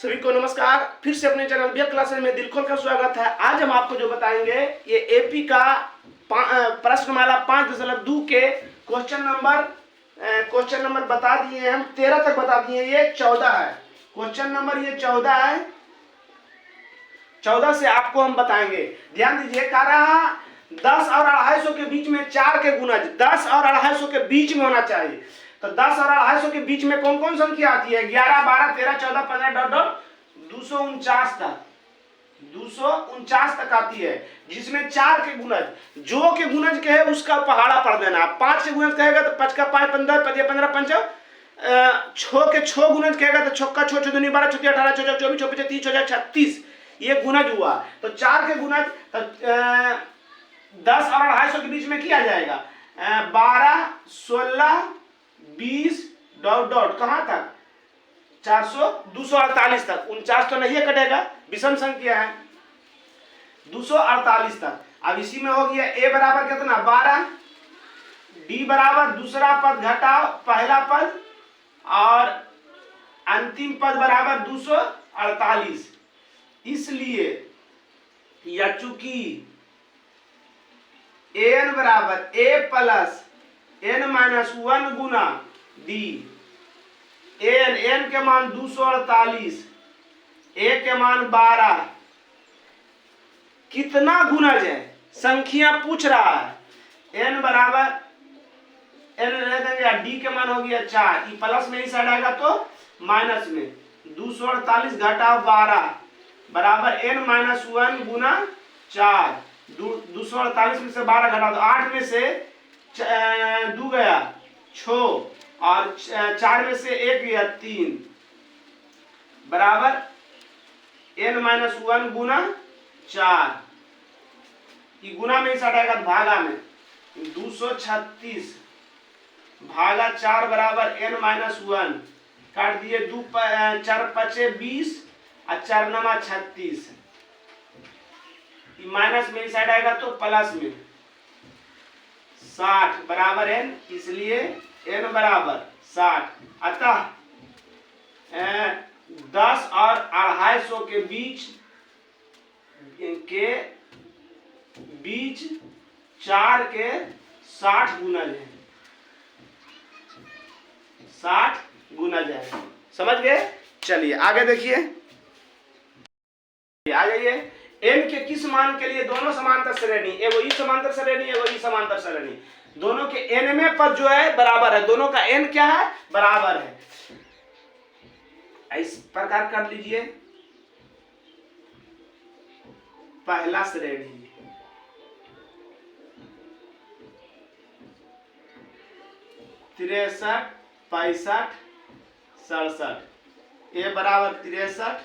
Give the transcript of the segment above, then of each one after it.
सभी को नमस्कार। फिर से अपने चैनल बियर क्लासेस में दिल खोल कर स्वागत है। आज हम आपको जो बताएंगे ये एपी का प्रश्नमाला 5.2 के क्वेश्चन नंबर बता दिए हम 13 तक बता दिए। ये 14 है क्वेश्चन नंबर, ये 14 है। 14 से आपको हम बताएंगे। ध्यान दीजिए, कह रहा 10 और 250 के बीच में 4 के गुणज 10 और 250 के बीच में होना चाहिए। तो 10 और 250 के बीच में कौन कौन संख्या आती है? 11, 12, 13, 14, 15 डॉट डॉट 249 तक 249 तक आती है, जिसमें 4 के गुणज, जो के गुणज के है उसका पहाड़ा पढ़ देना। 5 के गुणज कहेगा तो 5 का 5 15, 15 5 6 के 6 गुणज कहेगा तो 6 का 6 14 12 14 18 14 24 24 30 36 ये गुणज हुआ। तो 4 के गुणज 10 और 250 के बीच में किया जाएगा 12 16 20 डॉट डॉट कहां तक 400 248 तक। 49 तो नहीं कटेगा, विषम संख्या है। 248 तक। अब इसी में हो गया ए बराबर कितना 12, डी बराबर दूसरा पद घटाओ पहला पद और अंतिम पद बराबर 248। इसलिए या चूंकि एन बराबर ए प्लस एन माइनस 1 गुना डी, एन के मान 248, ए के मान 12, कितना गुणज है संख्या पूछ रहा है। एन बराबर एन रह देंगे, डी के मान हो गया 4, ई प्लस में ही साइड आएगा तो माइनस में 248 घटाओ 12 बराबर एन माइनस 1 गुना 4। 248 में से 12 घटा दो, 8 में से 2 गया 6 और 4 में से 1 गया 3 बराबर एन माइनस 1 गुना 4। ये गुना में ही हटाएगा भागा में 236 भागा 4 बराबर एन माइनस 1 काट दिए 2 4 5 20 और 4 9 36। माइनस में साइड आएगा तो प्लस में 60 बराबर एन, इसलिए एन बराबर 60। अतः 10 और 250 के बीच 4 के 60 गुणज है। 60 गुणज है। समझ गए? चलिए आगे देखिए, आ जाइए। एन के किस मान के लिए दोनों समांतर श्रेणी, एगो ई समांतर श्रेणी एगो ई समांतर श्रेणी, दोनों के एन में पद जो है बराबर है, दोनों का एन क्या है बराबर है। इस प्रकार कर लीजिए। पहला श्रेणी 63 65 67, ए बराबर 63,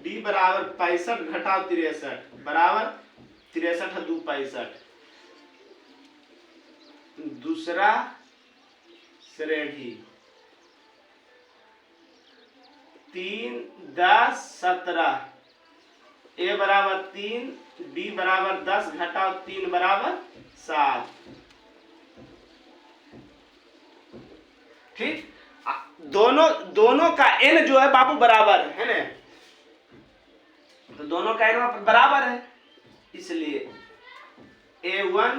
डी बराबर 65 घटाओ 63 बराबर 63 2 65। दूसरा श्रेणी 3 10 17, ए बराबर 3, डी बराबर 10 घटाओ 3 बराबर 7। ठीक, दोनों का एन जो है बाबू बराबर है ना, तो दोनों का एन बराबर है, इसलिए A1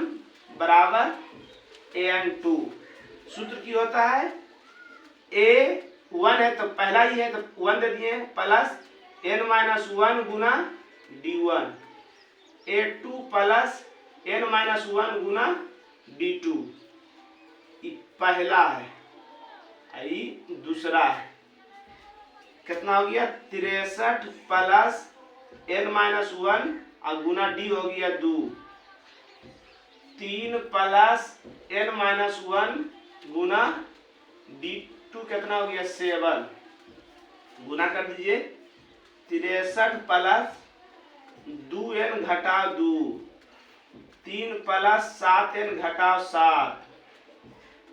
बराबर AN2। सूत्र की होता है A1 है तो पहला ही है तो 1 दे दिए प्लस n माइनस 1 गुना D1, A2 plus n minus 1 गुना D2। पहला है, दूसरा है। कितना हो गया 63 प्लस n माइनस 1 और गुना डी हो गया 2, 3 प्लस n माइनस 1 गुना D2 कितना हो गया 7। गुना कर दीजिए 63 प्लस 2n घटाओ 2, 3 प्लस 7n घटाओ 7,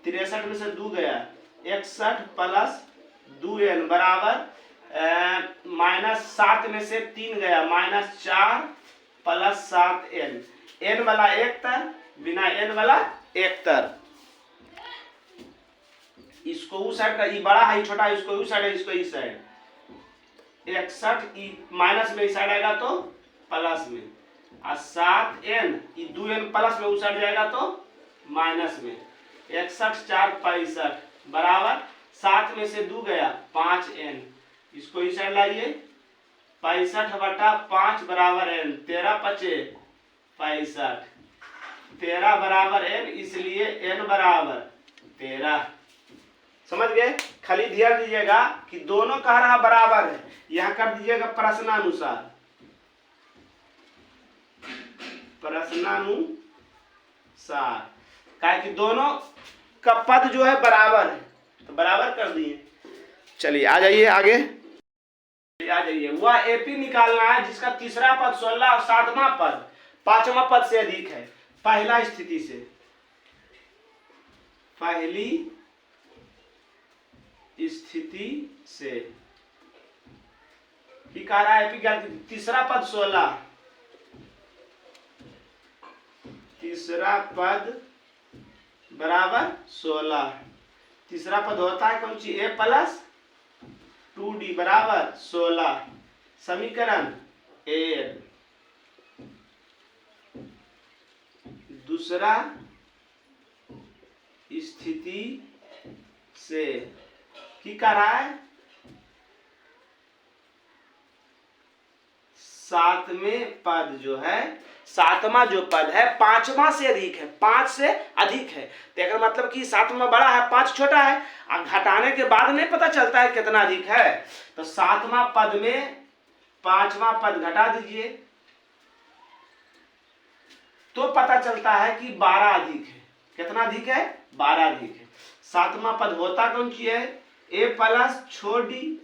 63 में से 2 गया 61 प्लस 2n बराबर माइनस 7 में से 3 गया माइनस 4 प्लस 7n, n वाला एक तर बिना n वाला एक तर। इसको उस साइड का, ये बड़ा है छोटा है, इसको उस साइड है इसको इस साइड। 61 माइनस में इस साइड आएगा तो प्लस में, और 7n 2n प्लस में उस साइड जाएगा तो माइनस में। 61 4 65 बराबर 7 में से 2 गया 5n, इसको इस साइड लाइए 65/5 बराबर n, 13 5 65, 13 बराबर n, इसलिए n बराबर 13। समझ गए? खाली ध्यान दीजिएगा कि दोनों कह रहा बराबर है, यहां कर दीजिएगा प्रश्नानुसार, प्रश्नानुसार, क्या कि दोनों का पद जो है बराबर है, तो बराबर कर दिए। चलिए आ जाइए आगे, आ जाइए। वह एपी निकालना है जिसका तीसरा पद 16 और सातवां पद पांचवा पद से अधिक है। पहला स्थिति से, पहली स्थिति से कि कह रहा है एपी तीसरा पद 16, तीसरा पद बराबर 16, तीसरा पद होता है कौन सी, a प्लस 2d बराबर 16, समीकरण 1। दूसरा स्थिति से की कर रहा है, सातवें पद जो है, सातवां जो पद है पांचवा से अधिक है, 5 से अधिक है, तो अगर मतलब कि सातवां बड़ा है 5 छोटा है, और घटाने के बाद नहीं पता चलता है कितना अधिक है, तो सातवां पद में पांचवा पद घटा दीजिए तो पता चलता है कि 12 अधिक है। कितना अधिक है, 12 अधिक है। सातवां पद होता कौन सी है, a प्लस छोड़ डी,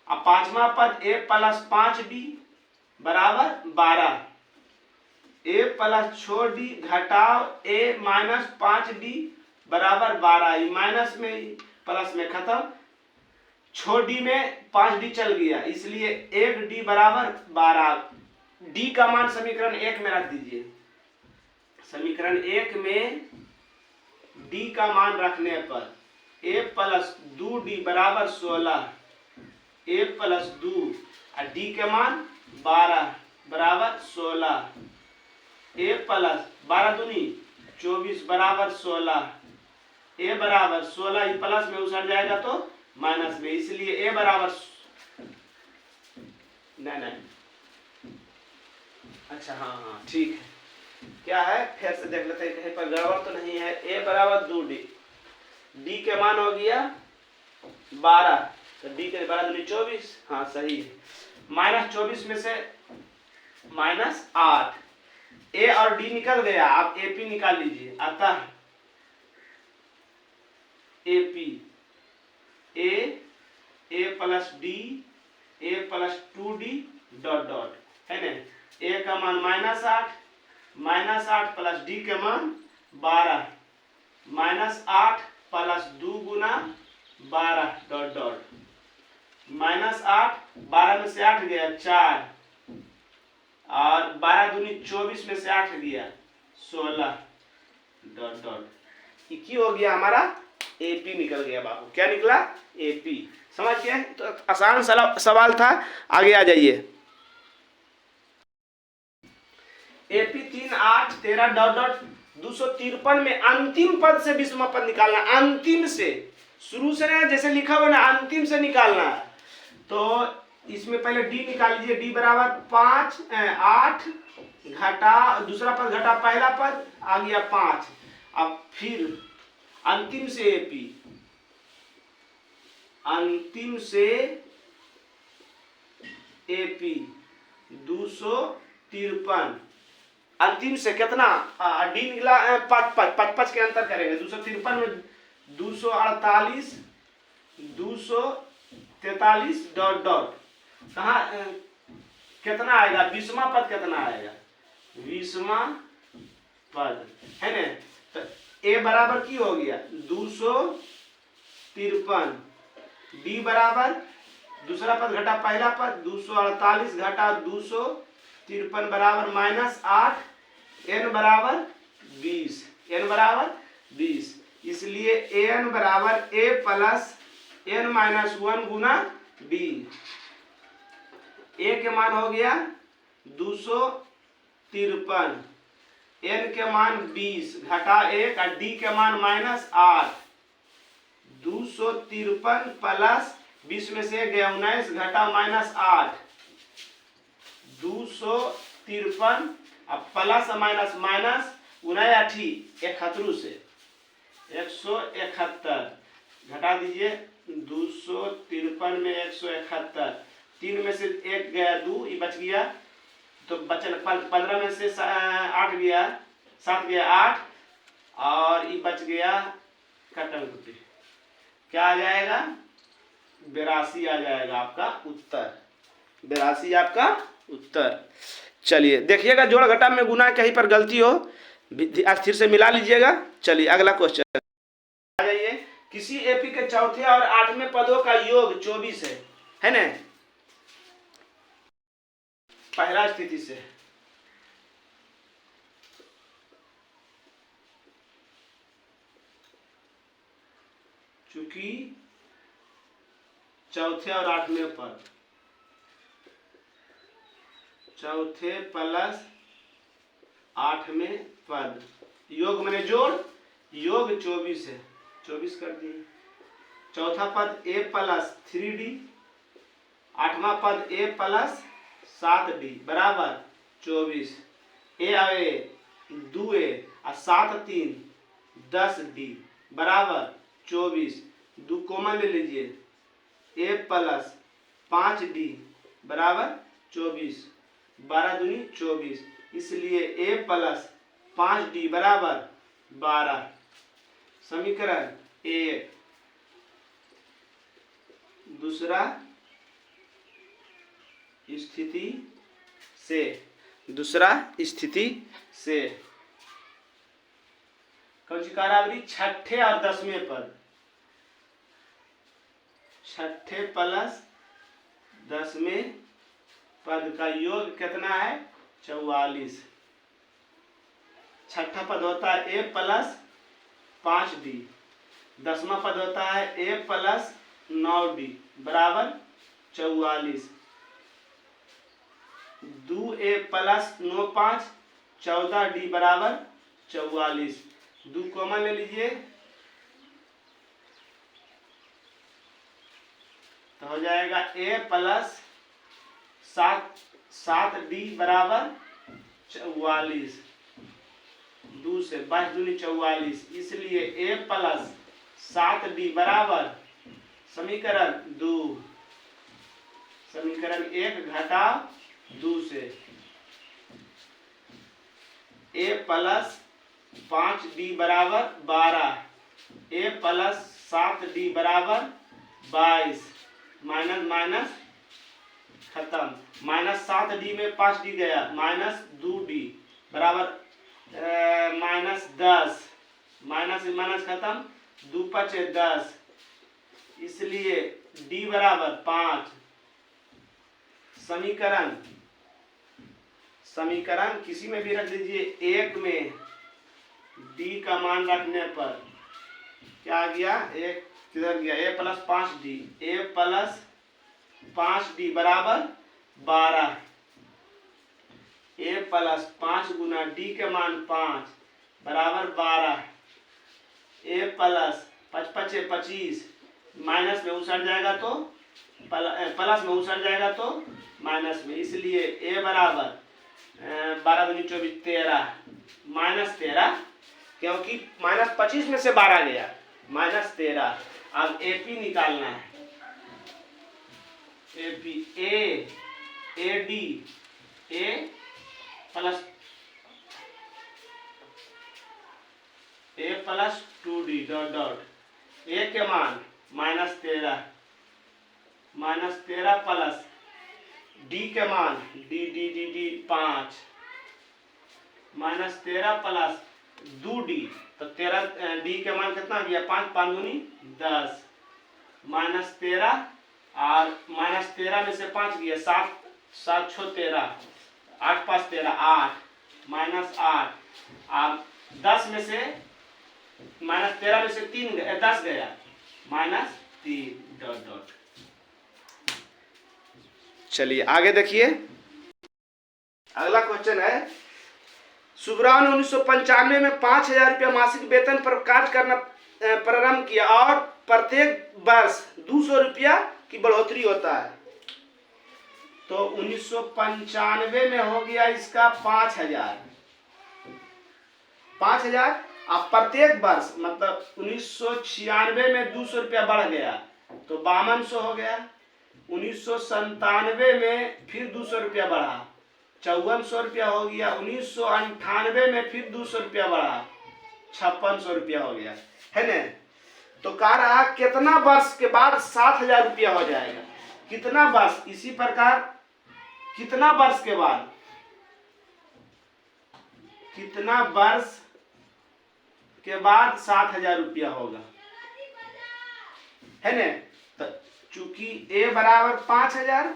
और पांचवा पद a प्लस 5d बराबर 12, a प्लस छोड़ डी घटाओ a माइनस 5d बराबर 12, माइनस में प्लस में खत्म, छोड़ डी में 5d चल गया, इसलिए 1d बराबर 12। d का मान समीकरण 1 में रख दीजिए, समीकरण 1 में d का मान रखने पर a प्लस 2d बराबर 16, a प्लस 2 और d के मान 12 बराबर 16, a प्लस 12 दूनी 24 बराबर 16, a बराबर 16, ये प्लस में उछल जाएगा तो माइनस में, इसलिए a बराबर नहीं, अच्छा हाँ ठीक है, क्या है फिर से देख लेते हैं कहीं पर गड़बड़ तो नहीं है। a बराबर 2d, d के मान हो गया 12, तो d के 12 दूनी 24, हाँ सही है, माइनस 24 में से माइनस 8, a और d निकल गया, आप ap निकाल लीजिए, अतः ap a plus d a plus 2d dot dot है ना, a का मान माइनस 8 प्लस d के मान 12, माइनस 8 प्लस 2 गुना 12 डॉट डॉट, माइनस 8, 12 में से 8 गया 4, और 12 दूनी 24 में से 8 गया 16 डॉट डॉट, की हो गया हमारा एपी निकल गया बाबू। क्या निकला, एपी। समझ गए? तो आसान सवाल था, आगे आ जाइए। एपी 3 8 13 डॉट डॉट 253 में अंतिम पद से 20वां पद निकालना, अंतिम से, शुरू से ना जैसे लिखा हुआ ना अंतिम से निकालना है। तो इसमें पहले डी निकाल लीजिए, डी बराबर 5 8 घटा दूसरा पद घटा पहला पद आ गया 5, अब फिर अंतिम से एपी, अंतिम से एपी 253, अंतिम से कितना डी निकला 5 के अंतर करेंगे, 253 में 248 243 डॉट डॉट, कहाँ कितना आएगा, 20वां पद कितना आएगा, 20वां पद है ना, तो ए बराबर की हो गया 253, डी बराबर दूसरा पद घटा पहला पद 248 घटा 253 बराबर -8, n बराबर 20, n बराबर 20, इसलिए an बराबर a plus n minus 1 Guna d, ए के मान हो गया 253, एन के मान 20 घटा 1 और डी के मान -8। 253 प्लस 20 में से गया 19 घटा -8, 253 अब प्लस माइनस माइनस 71 से 171 घटा दीजिए। 253 में 171, 3 में से 1 गया 2, ये बच गया, तो बचल 15 में से 8 गया, 7 गया 8 और ये बच गया कटन कुटी। क्या आ जाएगा? 82 आ जाएगा आपका उत्तर। 82 आपका उत्तर। चलिए देखिएगा, जोड़ घटा में गुना कहीं पर गलती हो स्थिर से मिला लीजिएगा। चलिए अगला क्वेश्चन आ जाइए। किसी एपी के चौथे और 8वें पदों का योग 24 है ना? पहला स्थिति से चूंकि चौथे और 8वें पद, चौथे प्लस 8वें पद, योग मैंने जोड़, योग 24 है, 24 कर दिए। चौथा पद a प्लस 3d, 8वां पद a प्लस 7d बराबर 24। a आए 2a और 7 3 10d बराबर 24। 2 कॉमन ले लीजिए, a प्लस 5d बराबर 24, 12 दूनी 24, इसलिए a प्लस 5d बराबर 12। समीकरण 1। दूसरा स्थिति से, दूसरा स्थिति से कौन सी कारावरी? छठे और 10वें पद, छठे प्लस 10वें पद का योग कितना है? 44। छठा पद होता है a प्लस 5d, 10वां पद होता है a प्लस 9d बराबर 44। 2a प्लस 9 5 14d बराबर 44। 2 कॉमन ले लीजिए तो हो जाएगा a प्लस 7d बराबर 44। 2 से 22 दूनी 44, इसलिए a प्लस 7d बराबर समीकरण 2। समीकरण 1 घटा 2 से a प्लस 5d बराबर 12, a प्लस 7d बराबर 22, माइनस माइनस खत्म, -7d में 5d गया, -2d बराबर -10, माइनस माइनस खत्म, 2 5 10, इसलिए d बराबर 5। समीकरण किसी में भी रख दीजिए, 1 में d का मान रखने पर क्या आ गया? 1 किधर गया? a plus 5d, a plus 5d बराबर 12, a प्लस 5 गुना d के मान 5 बराबर 12, a प्लस 5 5 25, माइनस में उसट जाएगा तो प्लस में उसट जाएगा तो माइनस में, इसलिए a बराबर 12 दूनी 24 13, -13, क्योंकि -25 में से 12 गया, -13। अब AP निकालना है, AP AD A plus a plus 2d dot dot, a के मान -13 प्लस d के मान d 5, -13 प्लस 2d, तो 13 d के मान कितना गया? 5 5 दूनी 10, -13 और -13 में से 5 गया, 7 7 6 13, 8 5 13 8, -8, अब 10 में से -13 में से 3 10 गया, -3 डॉट डॉट। चलिए आगे देखिए, अगला क्वेश्चन है, सुब्राव ने 1995 में 5,000 रुपया मासिक वेतन पर कार्य करना प्रारंभ किया और प्रत्येक वर्ष 200 रुपया की बढ़ोतरी होता है। तो 1995 में हो गया इसका 5,000 अब प्रत्येक वर्ष मतलब 1996 में 200 रुपया बढ़ गया तो 5200 हो गया। 1997 में फिर 200 रुपया बढ़ा 5400 रुपया हो गया। 1998 में फिर 200 रुपया बढ़ा 5600 रुपया हो गया, है ना। तो कह रहा कितना वर्ष के बाद 7,000 रुपया हो जाएगा, कितना वर्ष, इसी प्रकार कितना वर्ष के बाद, कितना वर्ष के बाद 7,000 रुपया होगा, है ना। तो चूंकि ए बराबर 5,000,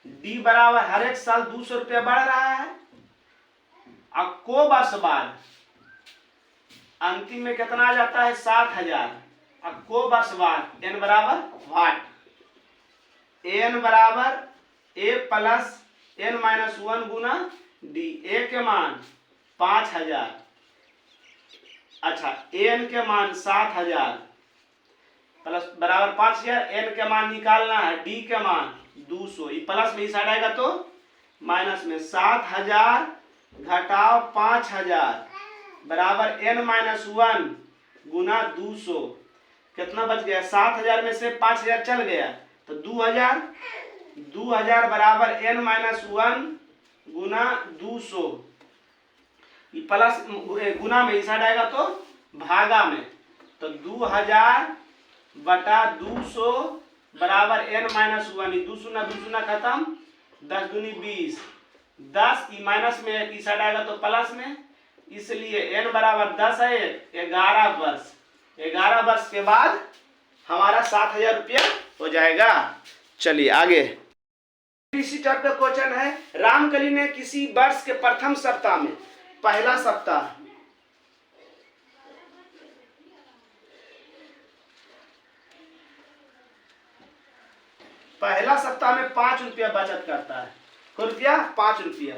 डी बराबर हर एक साल 200 रुपया बढ़ रहा है, अब को वर्ष बाद अंतिम में कितना आ जाता है 7,000, अब को वर्ष बाद एन बराबर वाट, एन बराबर ए प्लस एन माइनस 1 गुना डी। ए के मान 5,000, अच्छा एन के मान 7,000 प्लस बराबर 5,000, एन के मान निकालना है, डी के मान 200, ये प्लस में इस साइड आएगा तो माइनस में 7,000 घटाओ 5,000 बराबर एन माइनस 1 गुना 200, कितना बच गया, 7,000 में से 5,000 चल गया तो 2,000 बराबर एन माइनस 1 गुना 200, प्लस गुना में इस साइड आएगा तो भागा में, तो 2,000 बटा 200 बराबर एन माइनस 1, 2 शून्य खत्म, 10 दूनी 20, 10 की माइनस में इस साइड आएगा तो प्लस में, इसलिए एन बराबर 10 है, 11 वर्ष, 11 वर्ष के बाद हमारा 7,000 रुपया हो जाएगा। चलिए आगे, इसी टाइप का क्वेश्चन है, रामकली ने किसी वर्ष के प्रथम सप्ताह में, पहला सप्ताह, पहला सप्ताह में 5 रुपया बचत करता है, को रुपया 5 रुपया।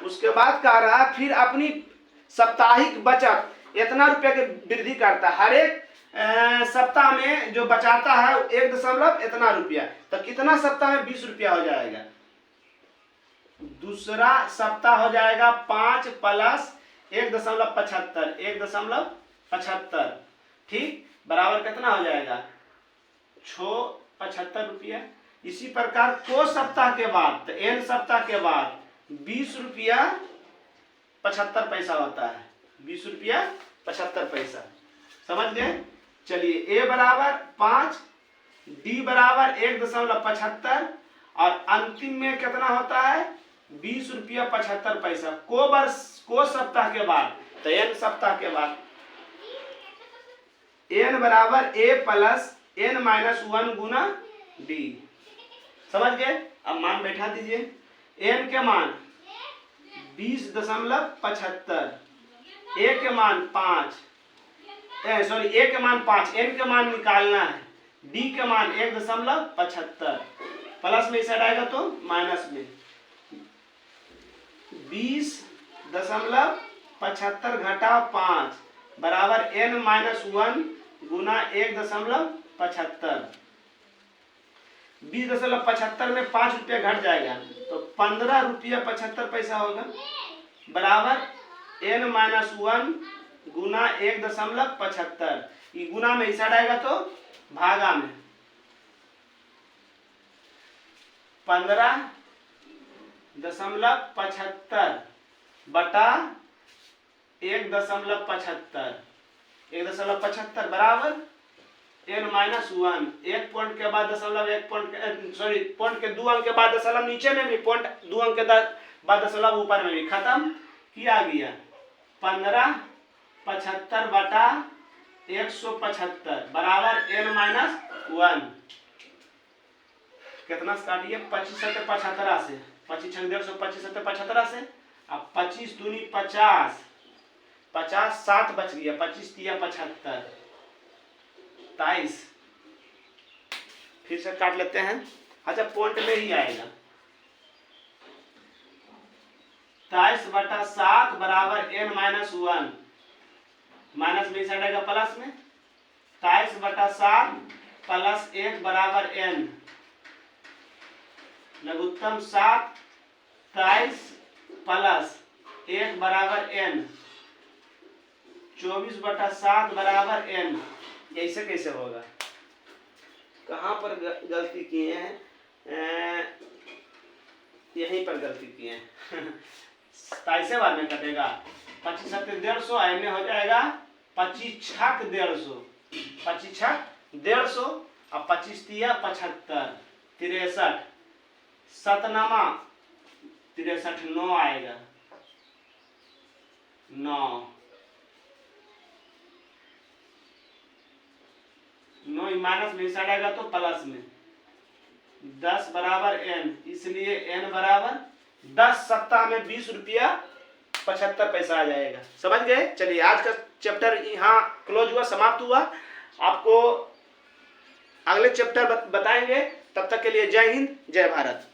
उसके बाद कह रहा है फिर अपनी साप्ताहिक बचत इतना रुपया की वृद्धि करता है, हर एक सप्ताह में जो बचाता है 1 इतना रुपया, तो कितना सप्ताह में 20 रुपया हो जाएगा, दूसरा सप्ताह हो जाएगा 5 प्लस 1.75, 1.75, ठीक, बराबर कितना हो जाएगा 75 रुपया। इसी प्रकार को सप्ताह के बाद, तो एन सप्ताह के बाद 20 रुपया 75 पैसा होता है, 20 रुपया 75 पैसा, समझ गए। चलिए ए बराबर 5, डी बराबर 1.75 और अंतिम में कितना होता है 20 रुपया 75 पैसा, को वर्ष, को सप्ताह के बाद, तो एन सप्ताह के बाद, एन बराबर ए प्लस एन माइनस 1 गुना डी, समझ गए। अब मान बैठा दीजिए, एन के मान 20.75, ए के मान 5, सॉरी ए के मान 5, एन के मान निकालना है, डी के मान 1.75, प्लस में इस साइड आएगा तो माइनस में, 20.75 घटा 5 बराबर एन माइनस 1 गुना 1.75, 20.75 में 5 रुपया घट जाएगा तो 15 रुपया 75 पैसा होगा, बराबर एन माइनस 1 गुना 1.75, ये गुना में इस साइड आएगा तो भागा में, 15.75 बटा 1.75 बराबर एन माइनस 1, 1 पॉइंट के बाद दशमलव, 1 पॉइंट सॉरी पॉइंट के 2 अंक के बाद दशमलव नीचे में भी, पॉइंट 2 अंक के बाद दशमलव ऊपर में भी, खत्म किया गया। 15.75 बटा 175 बराबर एन माइनस 1, कितना से काटिए 25 7 75 से, 25 6 125 7 75 से, अब 25 दूनी 50, 50 7 बच गया, 25 3 75, 23, फिर से काट लेते हैं। अच्छा, पॉइंट में ही आएगा। 23/7 बराबर n-1, माइनस में साइड आएगा प्लस में। 23/7 प्लस 1 बराबर n, लघुत्तम 7, 23 प्लस 1 बराबर n, 24/7 बराबर n। ऐसे कैसे होगा? कहाँ पर गलती किए हैं? यहीं पर गलती किए हैं। 27 बाद में कटेगा। 25 7 150, में हो जाएगा 25 छक 150, 25 छक 150 और 25 तिया 75, 63, 7 नामा 63, 9 आएगा, 9 माइनस में साइड आएगा तो प्लस में। 10 बराबर n, इसलिए n बराबर 10 सप्ताह में 20 रुपया 75 पैसा आ जाएगा। समझ गए? चलिए, आज का चैप्टर यहाँ क्लोज हुआ, समाप्त हुआ। आपको अगले चैप्टर बताएंगे। तब तक के लिए जय हिंद, जय भारत।